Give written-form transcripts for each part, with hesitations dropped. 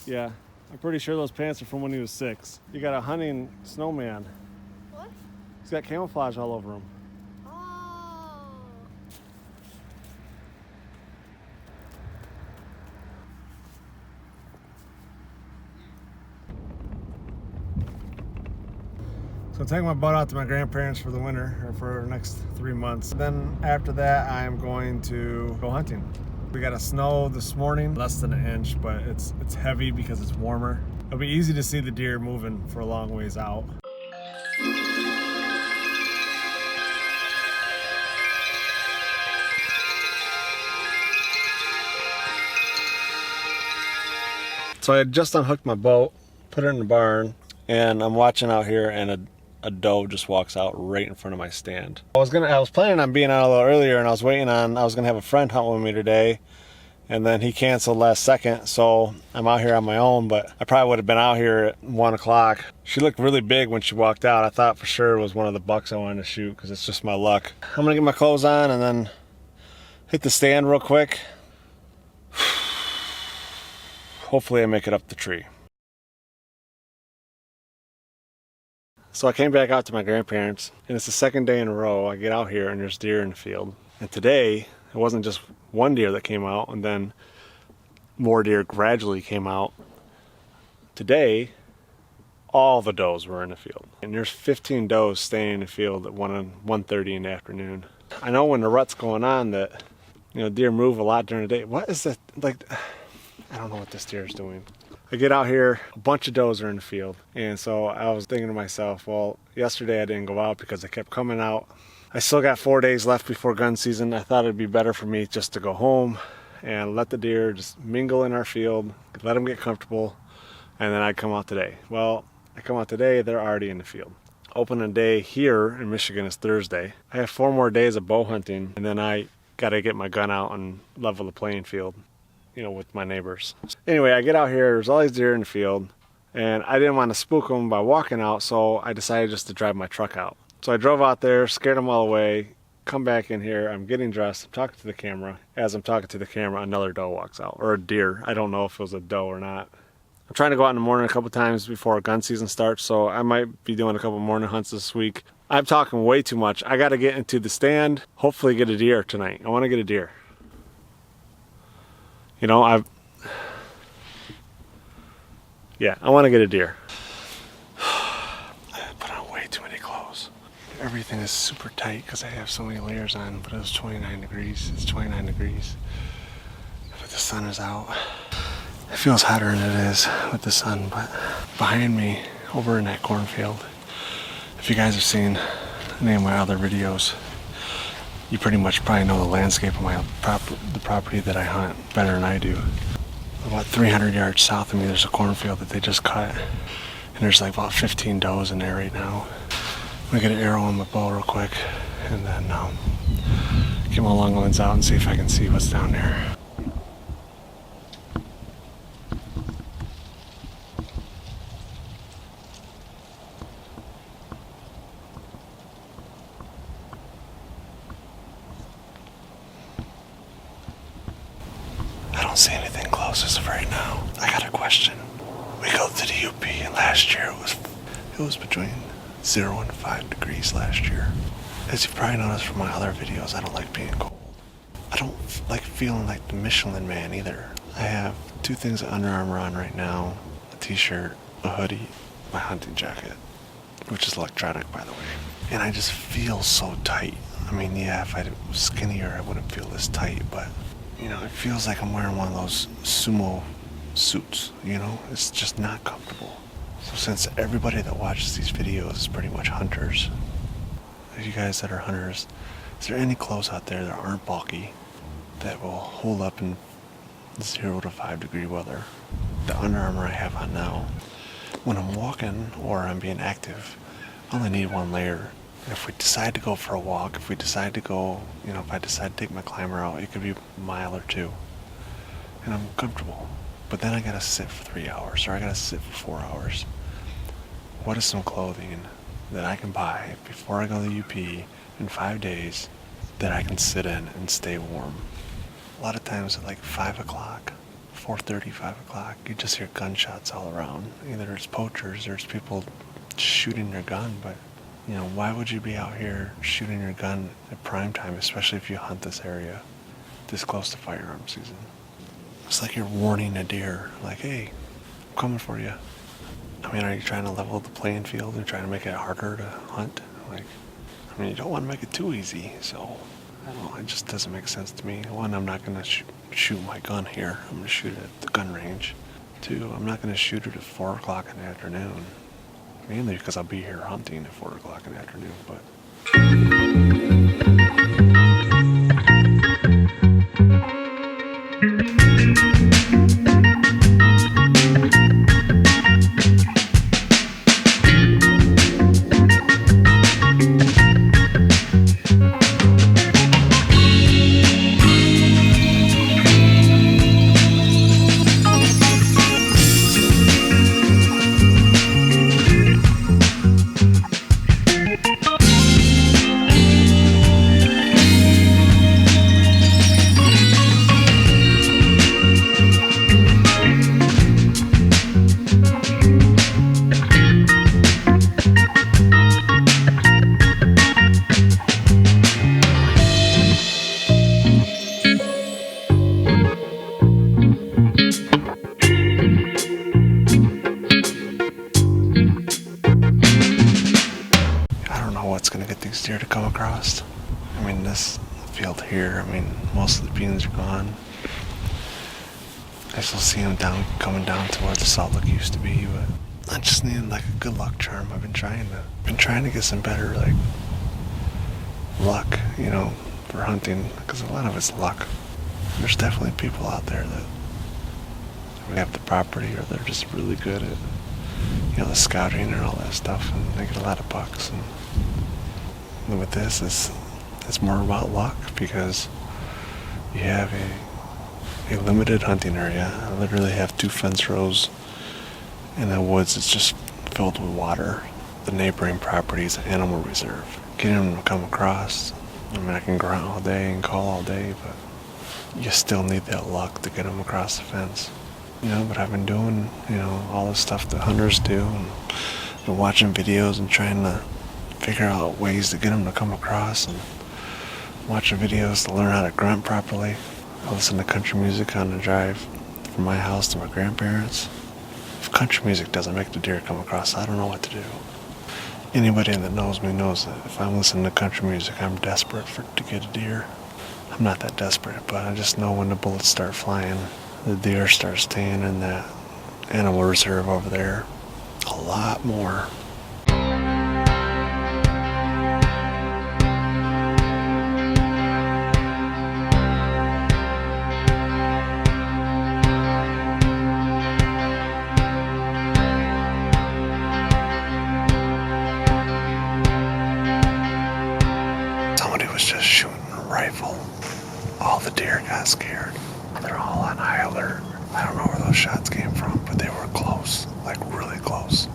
Yeah, I'm pretty sure those pants are from when he was 6. You got a hunting snowman. What? He's got camouflage all over him. Oh. So I'm taking my butt out to my grandparents for the winter, or for the next 3 months. Then after that, I'm going to go hunting. We got a snow this morning, less than an inch, but it's heavy because it's warmer. It'll be easy to see the deer moving for a long ways out. So I had just unhooked my boat, put it in the barn, and I'm watching out here, and a doe just walks out right in front of my stand. I was planning on being out a little earlier, and I was gonna have a friend hunt with me today, and then he canceled last second, so I'm out here on my own, but I probably would have been out here at 1 o'clock. She looked really big when she walked out. I thought for sure it was one of the bucks I wanted to shoot, because it's just my luck. I'm gonna get my clothes on and then hit the stand real quick. Hopefully I make it up the tree. So I came back out to my grandparents, and it's the second day in a row I get out here and there's deer in the field. And today, it wasn't just one deer that came out, and then more deer gradually came out. Today, all the does were in the field. And there's 15 does staying in the field at 1:30 in the afternoon. I know when the rut's going on that, deer move a lot during the day. What is that, like, I don't know what this deer is doing. I get out here, a bunch of does are in the field. And so I was thinking to myself, well, yesterday I didn't go out because I kept coming out. I still got 4 days left before gun season. I thought it'd be better for me just to go home and let the deer just mingle in our field, let them get comfortable, and then I'd come out today. Well, I come out today, they're already in the field. Opening day here in Michigan is Thursday. I have 4 more days of bow hunting, and then I gotta get my gun out and level the playing field, with my neighbors. Anyway, I get out here, there's all these deer in the field, and I didn't want to spook them by walking out, so I decided just to drive my truck out. So I drove out there, scared them all away, come back in here, I'm getting dressed, I'm talking to the camera. As I'm talking to the camera, another doe walks out, or a deer. I don't know if it was a doe or not. I'm trying to go out in the morning a couple times before gun season starts, so I might be doing a couple morning hunts this week. I'm talking way too much. I gotta get into the stand, hopefully get a deer tonight. I wanna get a deer. I want to get a deer. I put on way too many clothes. Everything is super tight because I have so many layers on, but it was 29 degrees. It's 29 degrees. But the sun is out. It feels hotter than it is with the sun, but behind me, over in that cornfield, if you guys have seen any of my other videos, you pretty much probably know the landscape of the property that I hunt better than I do. About 300 yards south of me, there's a cornfield that they just cut, and there's like about 15 does in there right now. I'm gonna get an arrow on my bow real quick, and then get my long lens out and see if I can see what's down there. I don't see anything close as of right now. I got a question. We go to the UP, and last year it was between 0 and 5 degrees last year. As you've probably noticed from my other videos, I don't like being cold. I don't like feeling like the Michelin man either. I have 2 things of Under Armour on right now, a t-shirt, a hoodie, my hunting jacket, which is electronic, by the way. And I just feel so tight. I mean, yeah, if I was skinnier, I wouldn't feel this tight, but it feels like I'm wearing one of those sumo suits, It's just not comfortable. So since everybody that watches these videos is pretty much hunters, you guys that are hunters, is there any clothes out there that aren't bulky, that will hold up in 0 to 5 degree weather? The Under Armour I have on now, when I'm walking or I'm being active, I only need 1 layer. And if we decide to go for a walk, if we decide to go, if I decide to take my climber out, it could be a mile or 2. And I'm comfortable. But then I gotta sit for 3 hours, or I gotta sit for 4 hours. What is some clothing that I can buy before I go to the UP in 5 days that I can sit in and stay warm? A lot of times at like 5 o'clock, 4:30, 5 o'clock, you just hear gunshots all around. Either it's poachers or it's people shooting their gun, but you know, why would you be out here shooting your gun at prime time, especially if you hunt this area this close to firearm season? It's like you're warning a deer, like, hey, I'm coming for you. I mean, are you trying to level the playing field and trying to make it harder to hunt? Like, I mean, you don't want to make it too easy, so I don't know, it just doesn't make sense to me. One, I'm not going to shoot my gun here. I'm going to shoot it at the gun range. Two, I'm not going to shoot it at 4 o'clock in the afternoon. Mainly because I'll be here hunting at 4 o'clock in the afternoon, but... what's going to get these deer to come across. I mean, this field here, I mean, most of the beans are gone. I still see them coming down to where the salt lick used to be, but I just need like a good luck charm. I've been trying to get some better like luck, you know, for hunting, because a lot of it's luck. There's definitely people out there that have the property, or they're just really good at, you know, the scouting and all that stuff, and they get a lot of bucks. And with this, it's more about luck, because you have a limited hunting area. I literally have 2 fence rows in the woods. It's just filled with water. The neighboring property is an animal reserve. Getting them to come across, I mean, I can grunt all day and call all day, but you still need that luck to get them across the fence. You know, but I've been doing, you know, all the stuff that hunters do, and been watching videos and trying to figure out ways to get them to come across, and watching videos to learn how to grunt properly. I listen to country music on the drive from my house to my grandparents. If country music doesn't make the deer come across, I don't know what to do. Anybody that knows me knows that if I'm listening to country music, I'm desperate to get a deer. I'm not that desperate, but I just know when the bullets start flying, the deer start staying in that animal reserve over there a lot more. Somebody was just shooting a rifle. All the deer got scared. They're all on high alert. I don't know where those shots came from, but they were close, like really close.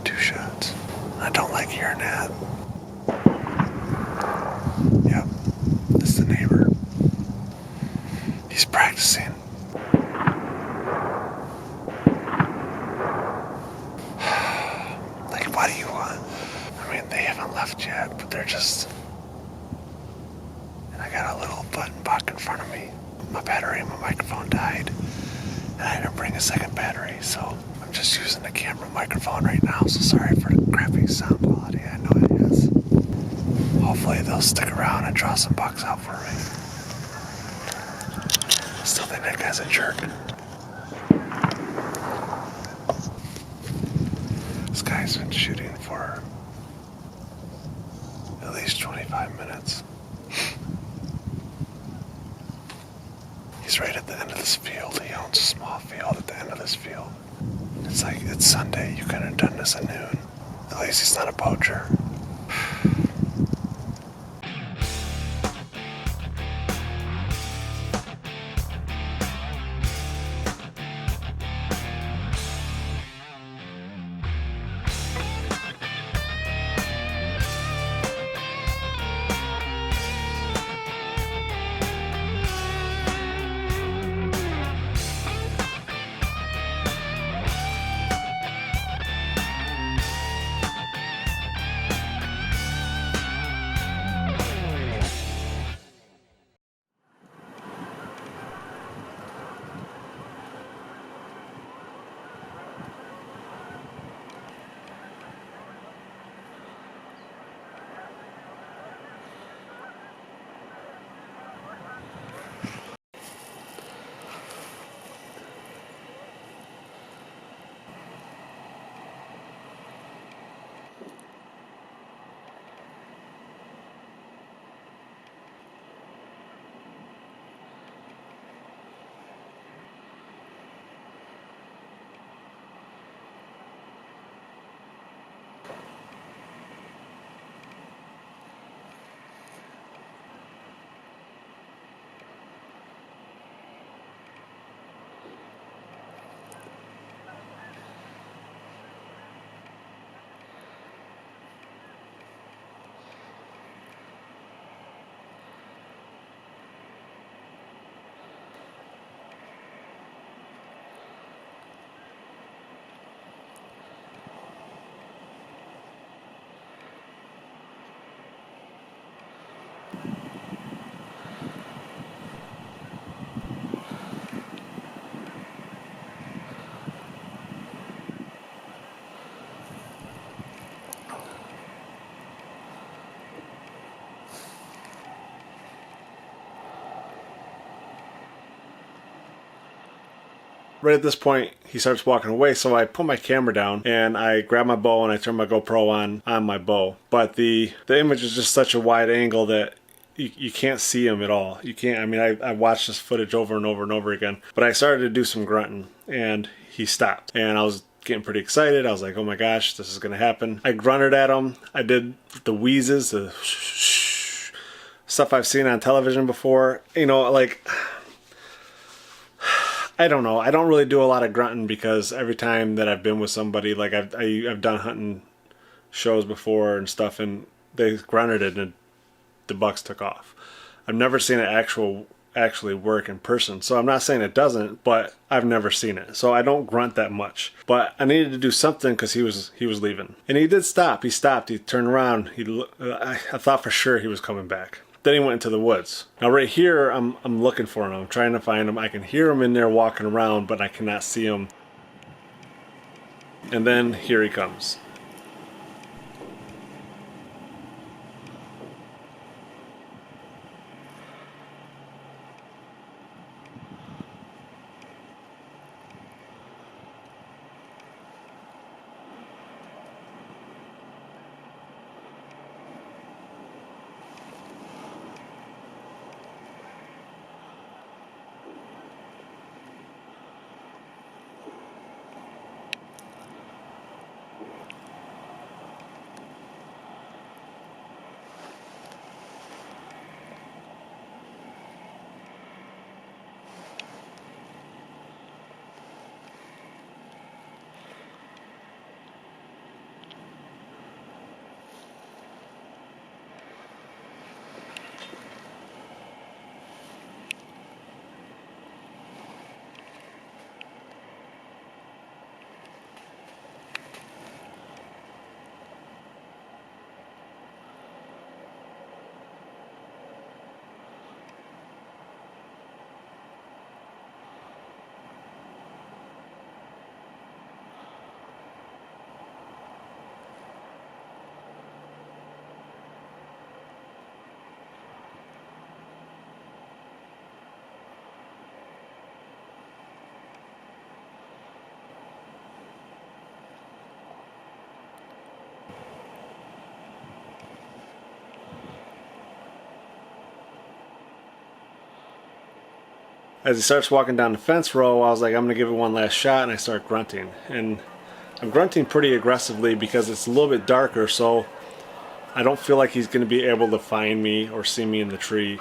2 shots. I don't like hearing that. Yep, that's the neighbor. He's practicing. Like, what do you want? I mean, they haven't left yet, but they're just... And I got a little button box in front of me. My battery in my microphone died, and I didn't bring a second battery, so I'm just using the camera microphone right now, so sorry for the crappy sound quality. I know it is. Hopefully they'll stick around and draw some bucks out for me. I still think that guy's a jerk. This guy's been shooting for at least 25 minutes. He's right at the end of this field. He owns a small field at the end of this field. It's like, it's Sunday. You could have done this at noon. At least he's not a poacher. Right at this point, he starts walking away, so I put my camera down and I grab my bow and I turn my GoPro on my bow. But the image is just such a wide angle that you can't see him at all. You can't. I mean, I watched this footage over and over and over again. But I started to do some grunting and he stopped. And I was getting pretty excited. I was like, oh my gosh, this is going to happen. I grunted at him. I did the wheezes, the stuff I've seen on television before. You know, like, I don't know. I don't really do a lot of grunting because every time that I've been with somebody, like I've done hunting shows before and stuff, and they grunted it and the bucks took off. I've never seen it actually work in person. So I'm not saying it doesn't, but I've never seen it. So I don't grunt that much. But I needed to do something because he was leaving. And he did stop. He stopped. He turned around. I thought for sure he was coming back. Then he went into the woods. Now right here, I'm looking for him. I'm trying to find him. I can hear him in there walking around, but I cannot see him. And then here he comes. As he starts walking down the fence row, I was like, I'm going to give it one last shot, and I start grunting. And I'm grunting pretty aggressively because it's a little bit darker, so I don't feel like he's going to be able to find me or see me in the tree.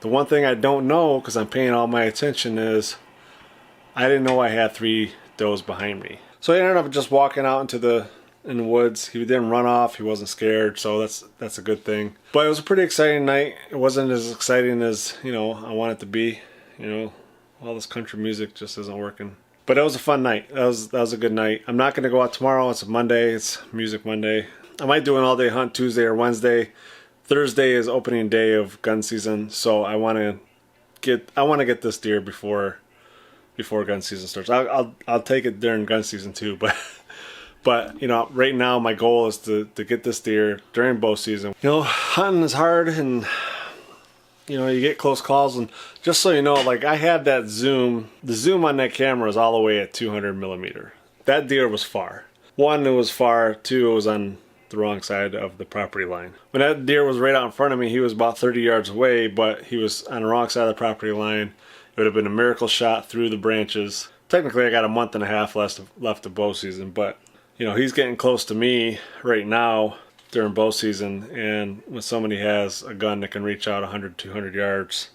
The one thing I don't know, because I'm paying all my attention, is I didn't know I had 3 does behind me. So I ended up just walking out in the woods. He didn't run off. He wasn't scared, so that's a good thing. But it was a pretty exciting night. It wasn't as exciting as, you know, I want it to be. You know, all this country music just isn't working. But it was a fun night. That was a good night. I'm not going to go out tomorrow. It's a Monday. It's Music Monday. I might do an all-day hunt Tuesday or Wednesday. Thursday is opening day of gun season, so I want to get this deer before gun season starts. I'll take it during gun season too, but you know, right now my goal is to get this deer during bow season. You know, hunting is hard, and you know, you get close calls. And just so you know, like, I had that zoom. The zoom on that camera is all the way at 200 millimeter. That deer was far. One, it was far. Two, it was on the wrong side of the property line. When that deer was right out in front of me, he was about 30 yards away, but he was on the wrong side of the property line. It would have been a miracle shot through the branches. Technically, I got a month and a half left of bow season, but you know, he's getting close to me right now during bow season, and when somebody has a gun that can reach out 100, 200 yards,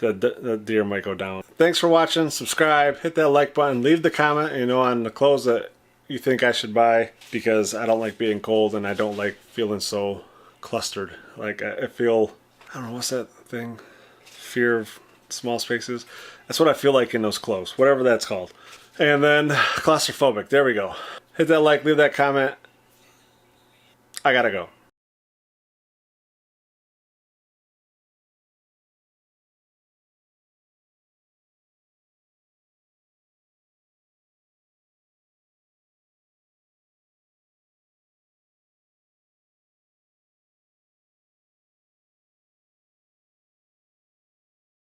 that deer might go down. Thanks for watching. Subscribe, hit that like button, leave the comment, you know, on the close that you think I should buy because I don't like being cold and I don't like feeling so clustered. Like I feel, I don't know, what's that thing? Fear of small spaces. That's what I feel like in those clothes, whatever that's called. And then claustrophobic. There we go. Hit that like, leave that comment. I gotta go.